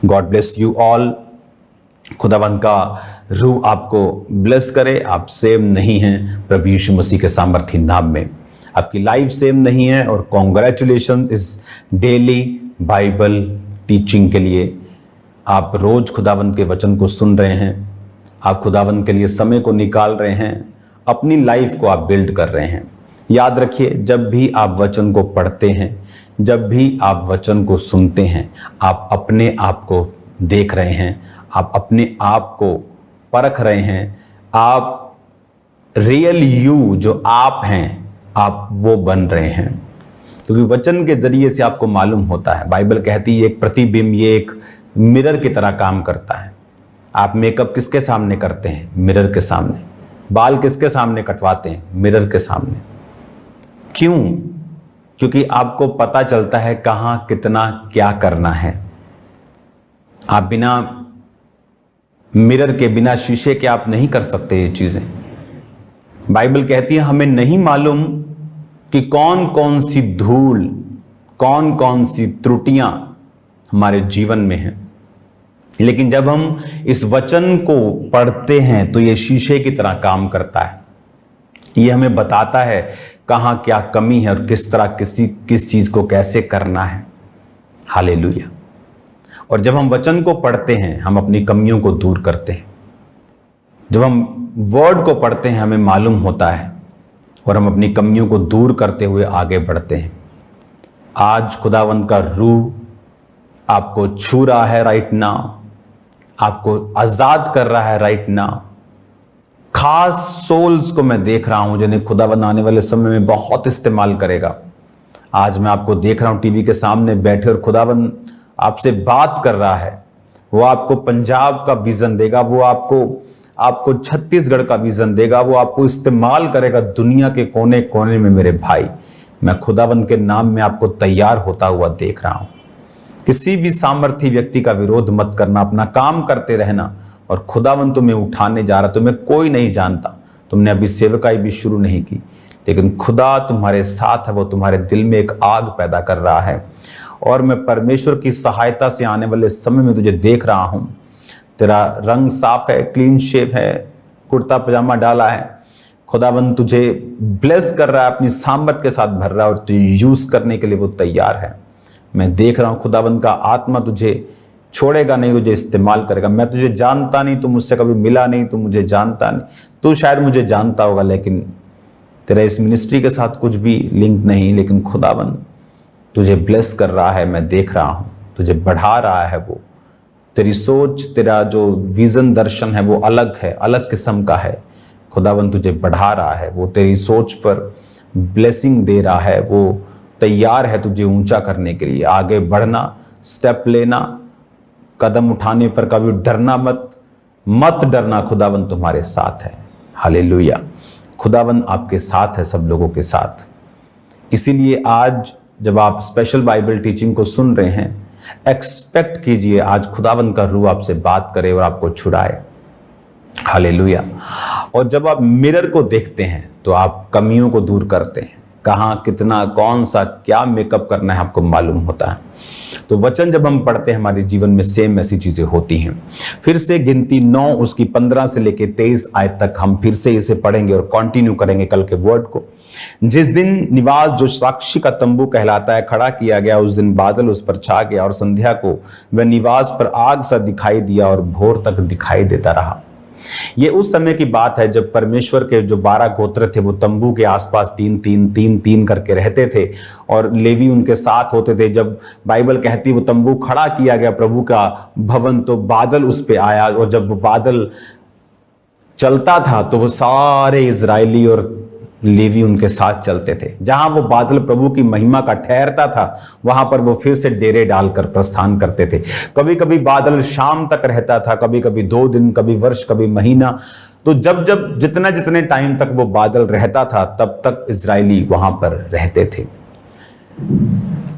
God bless you all. खुदावंद का रूह आपको ब्लेस करे। आप सेम नहीं हैं प्रभु यीशु मसीह के सामर्थी नाम में। आपकी लाइफ सेम नहीं है और कॉन्ग्रेचुलेशन इस डेली बाइबल टीचिंग के लिए। आप रोज खुदावंद के वचन को सुन रहे हैं, आप खुदावंद के लिए समय को निकाल रहे हैं, अपनी लाइफ को आप बिल्ड कर रहे हैं। याद रखिए, जब भी आप वचन को पढ़ते हैं, जब भी आप वचन को सुनते हैं, आप अपने आप को देख रहे हैं, आप अपने आप को परख रहे हैं। आप रियल यू जो आप हैं, आप वो बन रहे हैं, क्योंकि वचन के जरिए से आपको मालूम होता है। बाइबल कहती है एक प्रतिबिंब ये एक मिरर की तरह काम करता है। आप मेकअप किसके सामने करते हैं? मिरर के सामने। बाल किसके सामने कटवाते हैं? मिरर के सामने। क्यों? क्योंकि आपको पता चलता है कहां कितना क्या करना है। आप बिना मिरर के, बिना शीशे के आप नहीं कर सकते ये चीजें। बाइबल कहती है हमें नहीं मालूम कि कौन कौन सी धूल, कौन कौन सी त्रुटियां हमारे जीवन में हैं, लेकिन जब हम इस वचन को पढ़ते हैं तो ये शीशे की तरह काम करता है। ये हमें बताता है कहां क्या कमी है और किस तरह किस चीज को कैसे करना है। हालेलुया। और जब हम वचन को पढ़ते हैं, हम अपनी कमियों को दूर करते हैं। जब हम वर्ड को पढ़ते हैं, हमें मालूम होता है और हम अपनी कमियों को दूर करते हुए आगे बढ़ते हैं। आज खुदावंद का रूह आपको छू रहा है राइट नाउ, आपको आजाद कर रहा है राइट नाउ। खास सोल्स को मैं देख रहा हूं जिन्हें खुदावंद आने वाले समय में बहुत इस्तेमाल करेगा। आज मैं आपको देख रहा हूं टीवी के सामने बैठे और खुदावंद आपसे बात कर रहा है। वो आपको पंजाब का विजन देगा, वो आपको छत्तीसगढ़ का विजन देगा, वो आपको इस्तेमाल करेगा दुनिया के कोने कोने में। मेरे भाई, मैं खुदावंद के नाम में आपको तैयार होता हुआ देख रहा हूं। किसी भी सामर्थी व्यक्ति का विरोध मत करना, अपना काम करते रहना। और खुदावंद तुम्हें उठाने जा रहा। तुम्हें कोई नहीं जानता, तुमने अभी सेवकाई भी शुरू नहीं की, लेकिन खुदा तुम्हारे साथ है। वो तुम्हारे दिल में एक आग पैदा कर रहा है। और मैं परमेश्वर की सहायता से आने वाले समय में तुझे देख रहा हूं। तेरा रंग साफ है, क्लीन शेव है, कुर्ता पजामा डाला है। खुदावंद तुझे ब्लेस कर रहा है, अपनी सामर्थ के साथ भर रहा है और तुझे यूज करने के लिए वो तैयार है। मैं देख रहा हूं खुदावंद का आत्मा तुझे छोड़ेगा नहीं, तुझे इस्तेमाल करेगा। मैं तुझे जानता नहीं, तू मुझसे कभी मिला नहीं, तू मुझे जानता नहीं। तू शायद मुझे जानता होगा, लेकिन तेरा इस मिनिस्ट्री के साथ कुछ भी लिंक नहीं, लेकिन खुदावंद तुझे ब्लेस कर रहा है। मैं देख रहा हूं, तुझे बढ़ा रहा है। वो तेरी सोच, तेरा जो विजन दर्शन है वो अलग है, अलग किस्म का है। खुदावंद तुझे बढ़ा रहा है, वो तेरी सोच पर ब्लेसिंग दे रहा है। वो तैयार है तुझे ऊंचा करने के लिए। आगे बढ़ना, स्टेप लेना, कदम उठाने पर कभी डरना मत डरना। खुदावंद तुम्हारे साथ है। हालेलुया। खुदावंद आपके साथ है, सब लोगों के साथ। इसीलिए आज जब आप स्पेशल बाइबल टीचिंग को सुन रहे हैं, एक्सपेक्ट कीजिए आज खुदावंद का रूह आपसे बात करे और आपको छुड़ाए। हालेलुया। और जब आप मिरर को देखते हैं तो आप कमियों को दूर करते हैं। कहां कितना, कौन सा, क्या मेकअप करना है आपको मालूम होता है। तो वचन जब हम पढ़ते हैं हमारे जीवन में सेम ऐसी चीजें होती हैं। फिर से गिनती 9 उसकी 15 से लेके 23 आयत तक हम फिर से इसे पढ़ेंगे और कंटिन्यू करेंगे कल के वर्ड को। जिस दिन निवास जो साक्षी का तंबू कहलाता है खड़ा किया गया, उस दिन बादल उस पर छा गया और संध्या को वह निवास पर आग सा दिखाई दिया और भोर तक दिखाई देता रहा। ये उस समय की बात है जब परमेश्वर के जो 12 गोत्र थे वो तंबू के आसपास तीन करके रहते थे और लेवी उनके साथ होते थे। जब बाइबल कहती वो तंबू खड़ा किया गया प्रभु का भवन, तो बादल उस पे आया और जब वो बादल चलता था तो वो सारे इजरायली और लेवी उनके साथ चलते थे। जहां वो बादल प्रभु की महिमा का ठहरता था वहां पर वो फिर से डेरे डालकर प्रस्थान करते थे। कभी कभी बादल शाम तक रहता था, कभी कभी 2 दिन, कभी वर्ष, कभी महीना। तो जब जितने टाइम तक वो बादल रहता था तब तक इजरायली वहां पर रहते थे।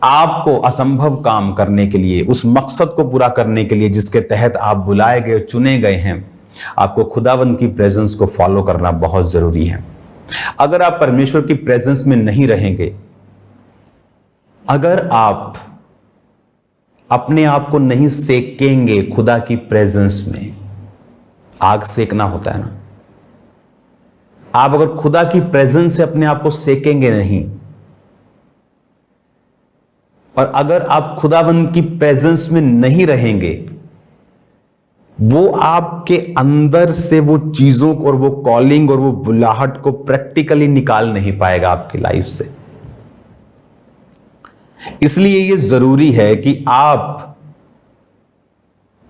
आपको असंभव काम करने के लिए, उस मकसद को पूरा करने के लिए जिसके तहत आप बुलाए गए, चुने गए हैं, आपको खुदावंद की प्रेजेंस को फॉलो करना बहुत जरूरी है। अगर आप परमेश्वर की प्रेजेंस में नहीं रहेंगे, अगर आप अपने आप को नहीं सेकेंगे खुदा की प्रेजेंस में। आग सेकना होता है ना, आप अगर खुदा की प्रेजेंस से अपने आप को सेकेंगे नहीं, और अगर आप खुदावंद की प्रेजेंस में नहीं रहेंगे, वो आपके अंदर से वो चीजों को और वो कॉलिंग और वो बुलाहट को प्रैक्टिकली निकाल नहीं पाएगा आपकी लाइफ से। इसलिए ये जरूरी है कि आप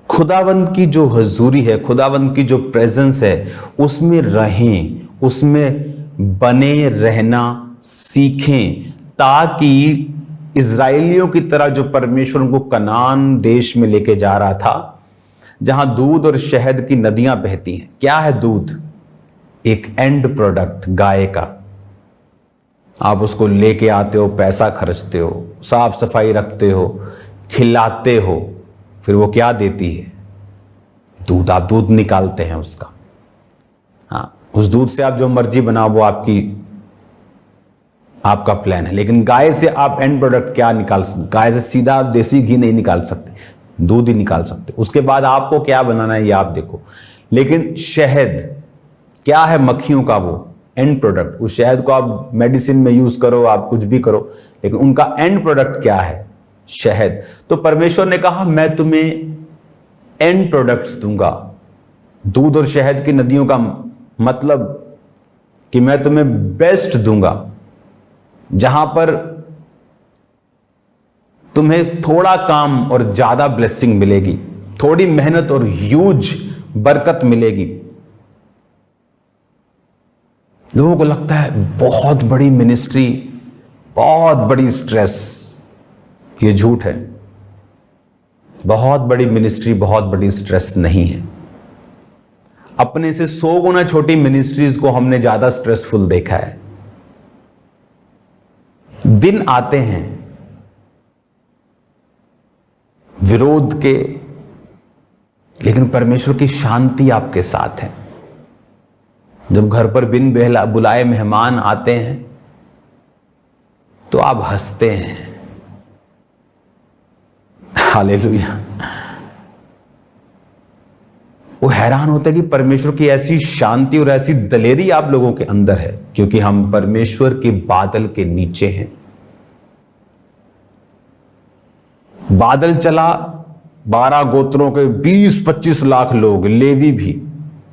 खुदावंद की जो हुजूरी है, खुदावंद की जो प्रेजेंस है, उसमें रहें, उसमें बने रहना सीखें, ताकि इजराइलियों की तरह जो परमेश्वर उनको कनान देश में लेके जा रहा था, जहां दूध और शहद की नदियां बहती हैं। क्या है दूध? एक एंड प्रोडक्ट, गाय का। आप उसको लेके आते हो, पैसा खर्चते हो, साफ सफाई रखते हो, खिलाते हो, फिर वो क्या देती है? दूध। आप दूध निकालते हैं उसका। हाँ, उस दूध से आप जो मर्जी बनाओ, वो आपका प्लान है। लेकिन गाय से आप एंड प्रोडक्ट क्या निकाल सकते? गाय से सीधा आप देसी घी नहीं निकाल सकते, दूध ही निकाल सकते। उसके बाद आपको क्या बनाना है ये आप देखो। लेकिन शहद क्या है? मक्खियों का वो एंड प्रोडक्ट। उस शहद को आप मेडिसिन में यूज करो, आप कुछ भी करो, लेकिन उनका एंड प्रोडक्ट क्या है? शहद। तो परमेश्वर ने कहा मैं तुम्हें एंड प्रोडक्ट्स दूंगा। दूध और शहद की नदियों का मतलब कि मैं तुम्हें बेस्ट दूंगा, जहां पर तुम्हें थोड़ा काम और ज्यादा ब्लेसिंग मिलेगी, थोड़ी मेहनत और ह्यूज बरकत मिलेगी। लोगों को लगता है बहुत बड़ी मिनिस्ट्री, बहुत बड़ी स्ट्रेस। ये झूठ है। बहुत बड़ी मिनिस्ट्री बहुत बड़ी स्ट्रेस नहीं है। अपने से 100 गुना छोटी मिनिस्ट्रीज को हमने ज्यादा स्ट्रेसफुल देखा है। दिन आते हैं विरोध के, लेकिन परमेश्वर की शांति आपके साथ है। जब घर पर बिन बुलाए मेहमान आते हैं तो आप हंसते हैं। हालेलुया। वो हैरान होता है कि परमेश्वर की ऐसी शांति और ऐसी दलेरी आप लोगों के अंदर है, क्योंकि हम परमेश्वर के बादल के नीचे हैं। बादल चला, 12 गोत्रों के 20-25 लाख लोग, लेवी भी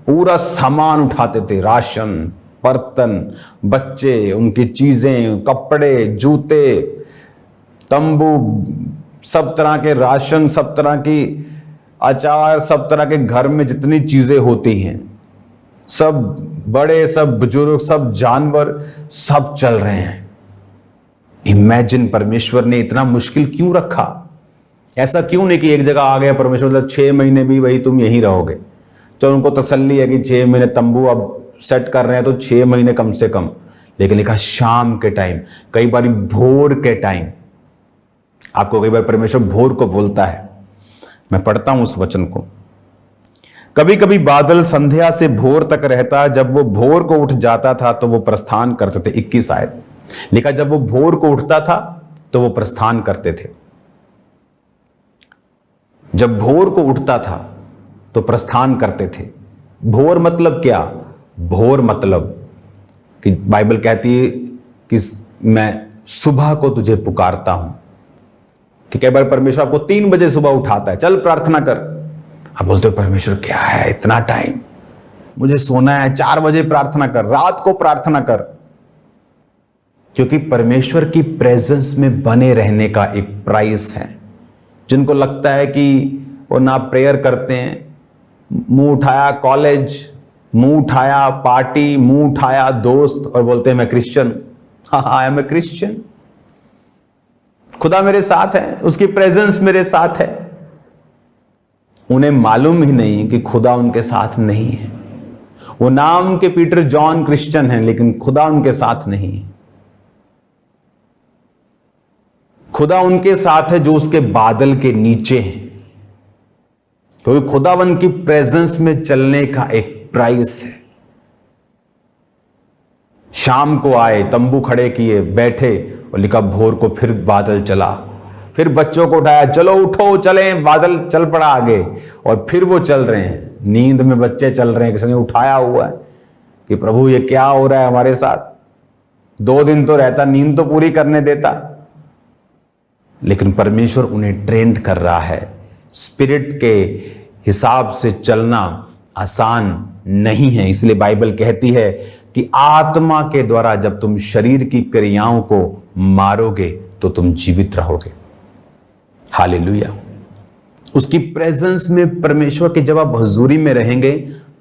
पूरा सामान उठाते थे, राशन, बर्तन, बच्चे, उनकी चीजें, कपड़े, जूते, तंबू, सब तरह के राशन, सब तरह की अचार, सब तरह के घर में जितनी चीजें होती हैं, सब बड़े, सब बुजुर्ग, सब जानवर, सब चल रहे हैं। इमेजिन, परमेश्वर ने इतना मुश्किल क्यों रखा? ऐसा क्यों नहीं कि एक जगह आ गया परमेश्वर, मतलब 6 महीने भी वही तुम यहीं रहोगे। तो उनको तसल्ली है कि 6 महीने तंबू अब सेट कर रहे हैं तो 6 महीने कम से कम। लेकिन लिखा शाम के टाइम, कई बार भोर के टाइम। आपको कई बार परमेश्वर भोर को बोलता है। मैं पढ़ता हूं उस वचन को। कभी कभी बादल संध्या से भोर तक रहता, जब वो भोर को उठ जाता था तो वो प्रस्थान करते थे। 21 आयत लिखा, जब वो भोर को उठता था तो वो प्रस्थान करते थे। जब भोर को उठता था तो प्रस्थान करते थे। भोर मतलब क्या? भोर मतलब कि बाइबल कहती है कि मैं सुबह को तुझे पुकारता हूं। कि कई बार परमेश्वर आपको 3 बजे सुबह उठाता है, चल प्रार्थना कर। आप बोलते हो परमेश्वर क्या है इतना टाइम, मुझे सोना है, 4 बजे प्रार्थना कर, रात को प्रार्थना कर। क्योंकि परमेश्वर की प्रेजेंस में बने रहने का एक प्राइस है। जिनको लगता है कि वो ना प्रेयर करते हैं, मुंह उठाया कॉलेज, मुंह उठाया पार्टी, मुंह उठाया दोस्त, और बोलते हैं मैं क्रिश्चियन। हाँ, आई एम ए क्रिश्चियन। खुदा मेरे साथ है, उसकी प्रेजेंस मेरे साथ है। उन्हें मालूम ही नहीं कि खुदा उनके साथ नहीं है। वो नाम के पीटर जॉन क्रिश्चियन हैं, लेकिन खुदा उनके साथ नहीं है। खुदा उनके साथ है जो उसके बादल के नीचे हैं। क्योंकि खुदावन की प्रेजेंस में चलने का एक प्राइस है। शाम को आए, तंबू खड़े किए, बैठे, और लिखा भोर को फिर बादल चला, फिर बच्चों को उठाया, चलो उठो चलें, बादल चल पड़ा आगे, और फिर वो चल रहे हैं। नींद में बच्चे चल रहे हैं, किसी ने उठाया हुआ है कि प्रभु ये क्या हो रहा है हमारे साथ। 2 दिन तो रहता, नींद तो पूरी करने देता। लेकिन परमेश्वर उन्हें ट्रेंड कर रहा है। स्पिरिट के हिसाब से चलना आसान नहीं है, इसलिए बाइबल कहती है कि आत्मा के द्वारा जब तुम शरीर की क्रियाओं को मारोगे तो तुम जीवित रहोगे। हालेलुया। उसकी प्रेजेंस में, परमेश्वर के जब आप हजूरी में रहेंगे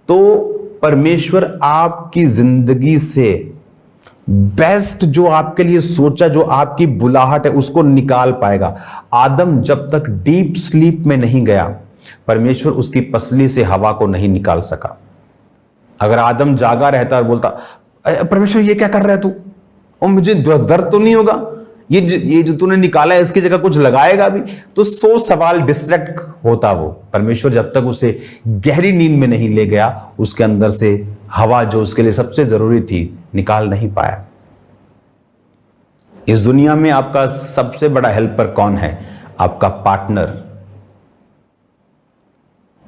तो परमेश्वर आपकी जिंदगी से बेस्ट जो आपके लिए सोचा, जो आपकी बुलाहट है, उसको निकाल पाएगा। आदम जब तक डीप स्लीप में नहीं गया, परमेश्वर उसकी पसली से हवा को नहीं निकाल सका। अगर आदम जागा रहता और बोलता, परमेश्वर ये क्या कर रहा है तू, और मुझे दर्द तो नहीं होगा, ये जो तूने निकाला है इसकी जगह कुछ लगाएगा भी, तो 100 सवाल डिस्ट्रैक्ट होता वो। परमेश्वर जब तक उसे गहरी नींद में नहीं ले गया, उसके अंदर से हवा जो उसके लिए सबसे जरूरी थी निकाल नहीं पाया। इस दुनिया में आपका सबसे बड़ा हेल्पर कौन है? आपका पार्टनर।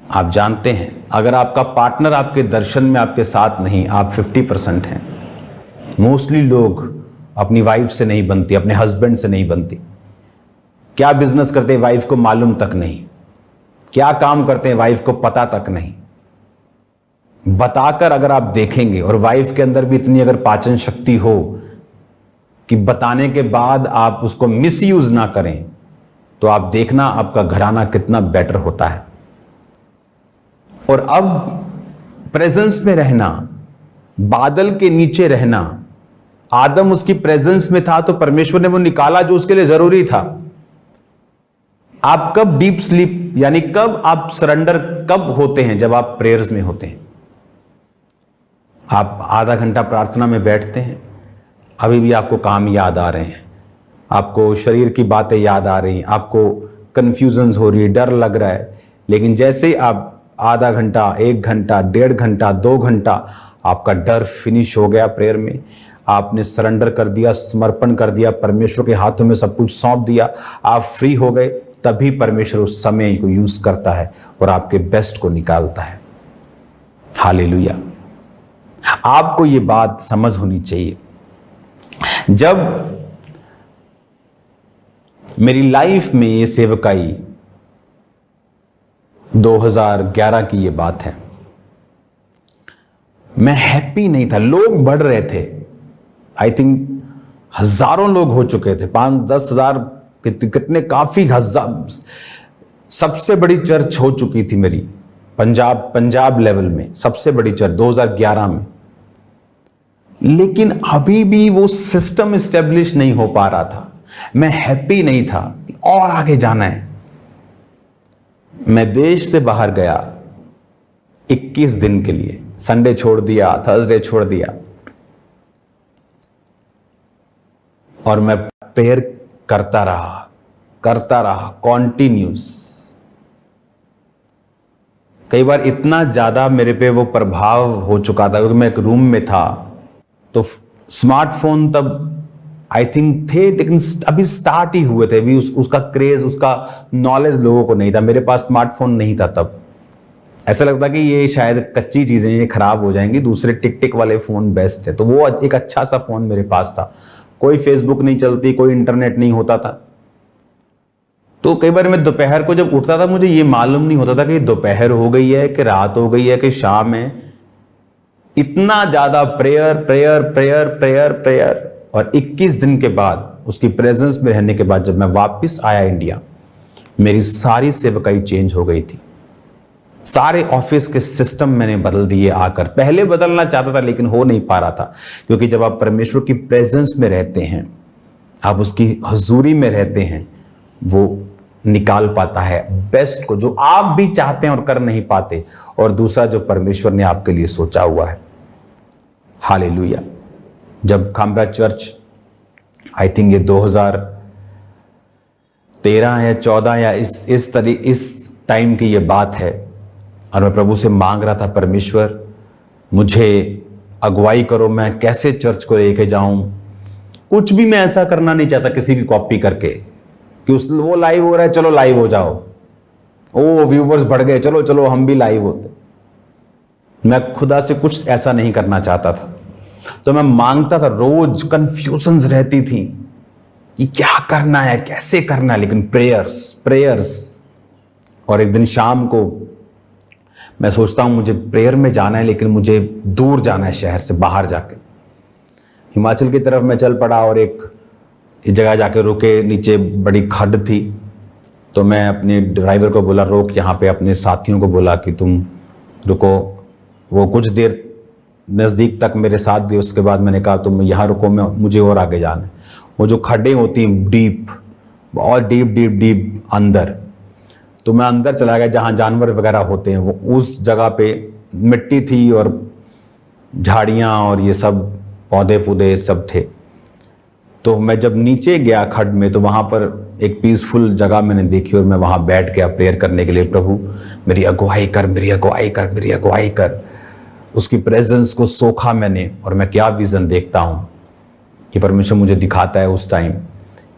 आप जानते हैं, अगर आपका पार्टनर आपके दर्शन में आपके साथ नहीं, आप 50% हैं। मोस्टली लोग अपनी वाइफ से नहीं बनती, अपने हस्बैंड से नहीं बनती। क्या बिजनेस करते हैं वाइफ को मालूम तक नहीं, क्या काम करते हैं वाइफ को पता तक नहीं। बताकर अगर आप देखेंगे, और वाइफ के अंदर भी इतनी अगर पाचन शक्ति हो कि बताने के बाद आप उसको मिसयूज ना करें, तो आप देखना आपका घराना कितना बेटर होता है। और अब प्रेजेंस में रहना, बादल के नीचे रहना, आदम उसकी प्रेजेंस में था तो परमेश्वर ने वो निकाला जो उसके लिए जरूरी था। आप कब डीप स्लीप, यानी कब आप सरेंडर कब होते हैं? जब आप प्रेयर्स में होते हैं। आप आधा घंटा प्रार्थना में बैठते हैं, अभी भी आपको काम याद आ रहे हैं, आपको शरीर की बातें याद आ रही हैं, आपको कंफ्यूजन हो रही है, डर लग रहा है। लेकिन जैसे ही आप आधा घंटा, 1 घंटा, 1.5 घंटा, 2 घंटा, आपका डर फिनिश हो गया प्रेयर में, आपने सरेंडर कर दिया, समर्पण कर दिया, परमेश्वर के हाथों में सब कुछ सौंप दिया, आप फ्री हो गए, तभी परमेश्वर उस समय को यूज करता है और आपके बेस्ट को निकालता है। हालेलुया। आपको ये बात समझ होनी चाहिए। जब मेरी लाइफ में ये सेवकाई 2011 की ये बात है, मैं हैप्पी नहीं था। लोग बढ़ रहे थे, आई थिंक हजारों लोग हो चुके थे, 5-10 हजार, कितने, काफी हजार। सबसे बड़ी चर्च हो चुकी थी मेरी पंजाब लेवल में, सबसे बड़ी चर्च 2011 में। लेकिन अभी भी वो सिस्टम इस्टेब्लिश नहीं हो पा रहा था। मैं हैप्पी नहीं था, और आगे जाना है। मैं देश से बाहर गया 21 दिन के लिए, संडे छोड़ दिया, थर्सडे छोड़ दिया, और मैं प्रेयर करता रहा कॉन्टिन्यूस। कई बार इतना ज्यादा मेरे पे वो प्रभाव हो चुका था, क्योंकि मैं एक रूम में था, तो स्मार्टफोन तब आई थिंक थे, लेकिन अभी स्टार्ट ही हुए थे, अभी उसका क्रेज, उसका नॉलेज लोगों को नहीं था। मेरे पास स्मार्टफोन नहीं था तब। ऐसा लगता कि ये शायद कच्ची चीजें, ये खराब हो जाएंगी, दूसरे टिक वाले फोन बेस्ट है। तो वो एक अच्छा सा फोन मेरे पास था। कोई फेसबुक नहीं चलती, कोई इंटरनेट नहीं होता था। तो कई बार मैं दोपहर को जब उठता था, मुझे ये मालूम नहीं होता था कि दोपहर हो गई है कि रात हो गई है कि शाम है। इतना ज्यादा प्रेयर। और 21 दिन के बाद, उसकी प्रेजेंस में रहने के बाद, जब मैं वापस आया इंडिया, मेरी सारी सेवकाई चेंज हो गई थी। सारे ऑफिस के सिस्टम मैंने बदल दिए आकर। पहले बदलना चाहता था लेकिन हो नहीं पा रहा था, क्योंकि जब आप परमेश्वर की प्रेजेंस में रहते हैं, आप उसकी हजूरी में रहते हैं, वो निकाल पाता है बेस्ट को, जो आप भी चाहते हैं और कर नहीं पाते, और दूसरा जो परमेश्वर ने आपके लिए सोचा हुआ है। हालेलुया। जब खामरा चर्च, आई थिंक ये 2013 या 14 या इस टाइम की ये बात है, और मैं प्रभु से मांग रहा था, परमेश्वर मुझे अगुवाई करो, मैं कैसे चर्च को लेके जाऊं। कुछ भी मैं ऐसा करना नहीं चाहता किसी की कॉपी करके, कि वो लाइव हो रहा है, चलो लाइव हो जाओ, ओ व्यूवर्स बढ़ गए, चलो चलो हम भी लाइव होते। मैं खुदा से कुछ ऐसा नहीं करना चाहता था। तो मैं मांगता था, रोज कंफ्यूजन्स रहती थी कि क्या करना है, कैसे करना है, लेकिन प्रेयर्स। और एक दिन शाम को मैं सोचता हूं मुझे प्रेयर में जाना है, लेकिन मुझे दूर जाना है, शहर से बाहर जाके। हिमाचल की तरफ मैं चल पड़ा और एक जगह जाके रुके, नीचे बड़ी खड्ड थी। तो मैं अपने ड्राइवर को बोला, रोक यहाँ पे। अपने साथियों को बोला कि तुम रुको। वो कुछ देर नज़दीक तक मेरे साथ गए। उसके बाद मैंने कहा तुम यहाँ रुको, मुझे और आगे जाना है। वो जो खड्डें होती हैं डीप, और डीप अंदर, तो मैं अंदर चला गया जहाँ जानवर वगैरह होते हैं। वो उस जगह पे मिट्टी थी और झाड़ियाँ और ये सब पौधे पौधे सब थे। तो मैं जब नीचे गया खड्ड में, तो वहाँ पर एक पीसफुल जगह मैंने देखी और मैं वहाँ बैठ गया प्रेयर करने के लिए। प्रभु मेरी अगुवाई कर, मेरी अगुवाई कर, मेरी अगुवाई कर। उसकी प्रेजेंस को सोखा मैंने। और मैं क्या विज़न देखता हूँ कि परमेश्वर मुझे दिखाता है उस टाइम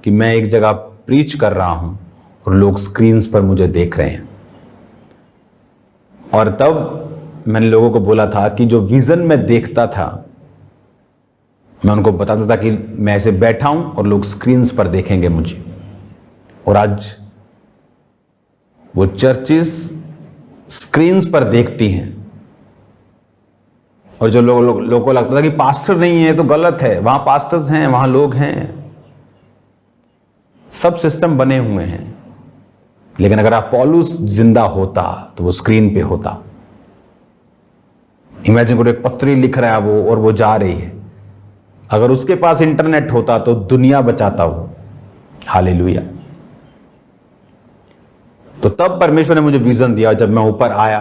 कि मैं एक जगह प्रीच कर रहा हूँ और लोग स्क्रीन्स पर मुझे देख रहे हैं। और तब मैंने लोगों को बोला था कि जो विज़न मैं देखता था, मैं उनको बताता था कि मैं ऐसे बैठा हूं और लोग स्क्रीन्स पर देखेंगे मुझे। और आज वो चर्चेस स्क्रीन्स पर देखती हैं। और जो लोगों को लगता था कि पास्टर नहीं है तो गलत है, वहां पास्टर्स हैं, वहां लोग हैं, सब सिस्टम बने हुए हैं। लेकिन अगर आप पौलुस जिंदा होता तो वो स्क्रीन पे होता। इमेजिन करो, एक पत्री लिख रहा है वो और वो जा रही है। अगर उसके पास इंटरनेट होता तो दुनिया बचाता वो। हालेलुया। तो तब परमेश्वर ने मुझे विजन दिया। जब मैं ऊपर आया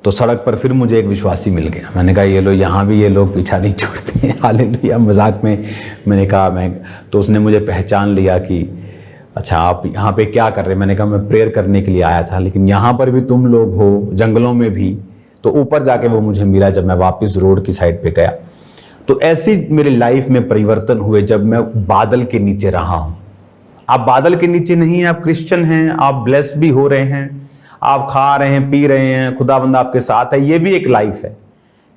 तो सड़क पर फिर मुझे एक विश्वासी मिल गया। मैंने कहा ये लो, यहाँ भी ये लोग पीछा नहीं छोड़ते हैं। हालेलुया। मजाक में मैंने कहा तो उसने मुझे पहचान लिया कि अच्छा आप यहाँ पे क्या कर रहे हैं। मैंने कहा मैं प्रेयर करने के लिए आया था, लेकिन यहाँ पर भी तुम लोग हो, जंगलों में भी। तो ऊपर जाके वो मुझे मिला जब मैं वापस रोड की साइड पे गया। तो ऐसी मेरी लाइफ में परिवर्तन हुए जब मैं बादल के नीचे रहा हूं। आप बादल के नीचे नहीं हैं, आप क्रिश्चियन हैं, आप ब्लेस भी हो रहे हैं, आप खा रहे हैं, पी रहे हैं, खुदाबंद आपके साथ है। ये भी एक लाइफ है।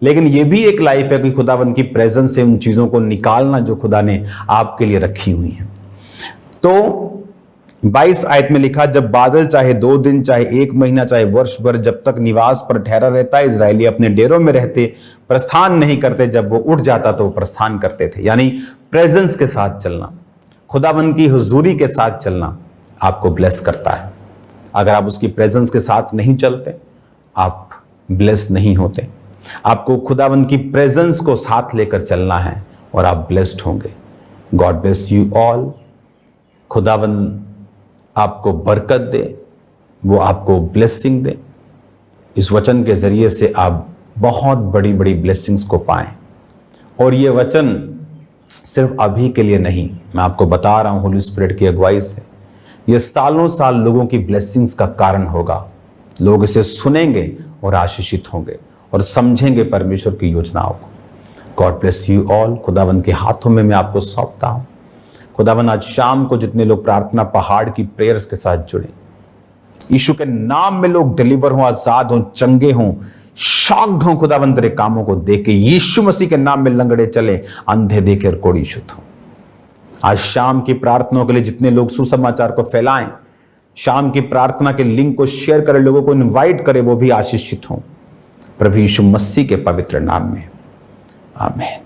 लेकिन ये भी एक लाइफ है कि खुदाबंद की प्रेजेंस से उन चीजों को निकालना जो खुदा ने आपके लिए रखी हुई है। तो 22 आयत में लिखा, जब बादल चाहे 2 दिन, चाहे 1 महीना, चाहे वर्ष भर, जब तक निवास पर ठहरा रहता है, इजरायली अपने डेरों में रहते, प्रस्थान नहीं करते। जब वो उठ जाता तो वो प्रस्थान करते थे। यानी प्रेजेंस के साथ चलना, खुदाबंद की हुजूरी के साथ चलना आपको ब्लेस करता है। अगर आप उसकी प्रेजेंस के साथ नहीं चलते, आप ब्लेस नहीं होते। आपको खुदाबंद की प्रेजेंस को साथ लेकर चलना है और आप ब्लेस्ड होंगे। God bless you all. खुदाबंद आपको बरकत दे, वो आपको ब्लेसिंग दे। इस वचन के जरिए से आप बहुत बड़ी बड़ी ब्लेसिंग्स को पाएं। और ये वचन सिर्फ अभी के लिए नहीं, मैं आपको बता रहा हूं होली स्पिरिट की अगुवाई से, ये सालों साल लोगों की ब्लेसिंग्स का कारण होगा। लोग इसे सुनेंगे और आशीषित होंगे और समझेंगे परमेश्वर की योजनाओं को। God bless you all. खुदावंद के हाथों में मैं आपको सौंपता हूं। खुदावन आज शाम को जितने लोग प्रार्थना पहाड़ की प्रेयर्स के साथ जुड़े, यीशु के नाम में लोग डिलीवर हों, आजाद हों, चंगे हों, शॉक्ड हों खुदावन तेरे कामों को देख के। यीशु मसीह के नाम में लंगड़े चले, अंधे देखे और कोढ़ी शुद्ध हों। आज शाम की प्रार्थनाओं के लिए जितने लोग सुसमाचार को फैलाएं, शाम की प्रार्थना के लिंक को शेयर करें, लोगों को इन्वाइट करें, वो भी आशीषित हों प्रभु यीशु मसीह के पवित्र नाम में। आमीन।